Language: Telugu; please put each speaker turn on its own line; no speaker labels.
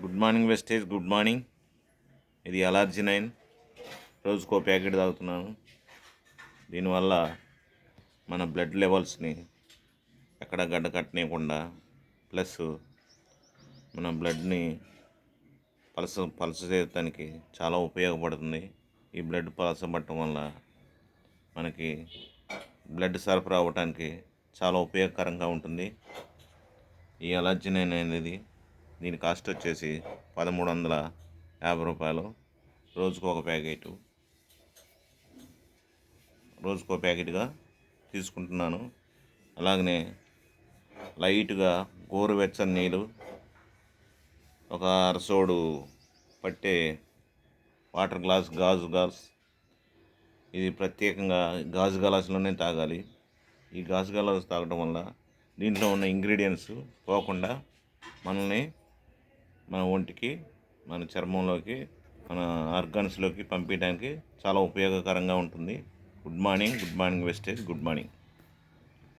గుడ్ మార్నింగ్ వెస్టేజ్, గుడ్ మార్నింగ్. ఇది అలర్జినైన్, రోజుకో ప్యాకెట్ తాగుతున్నాను. దీనివల్ల మన బ్లడ్ లెవెల్స్ని ఎక్కడ గడ్డ కట్టనీయకుండా, ప్లస్ మన బ్లడ్ని పలస చేయడానికి చాలా ఉపయోగపడుతుంది. ఈ బ్లడ్ పలసబట్టడం వల్ల మనకి బ్లడ్ సరఫరా అవ్వటానికి చాలా ఉపయోగకరంగా ఉంటుంది. ఈ అలర్జినైన్ అనేది దీని కాస్ట్ వచ్చేసి 1350 రూపాయలు. రోజుకో ప్యాకెట్గా తీసుకుంటున్నాను. అలాగనే లైట్గా గోరువెచ్చని నీళ్ళు, ఒక అరసోడు పట్టే వాటర్ గ్లాస్, గాజు గ్లాస్. ఇది ప్రత్యేకంగా గాజు గ్లాసులోనే తాగాలి. ఈ గాజు గ్లాస్ తాగడం వల్ల దీంట్లో ఉన్న ఇంగ్రీడియంట్స్ పోకుండా మనల్ని మన ఒంటికి, మన చర్మంలోకి, మన ఆర్గాన్స్లోకి పంపించడానికి చాలా ఉపయోగకరంగా ఉంటుంది. గుడ్ మార్నింగ్ వెస్టేజ్, గుడ్ మార్నింగ్.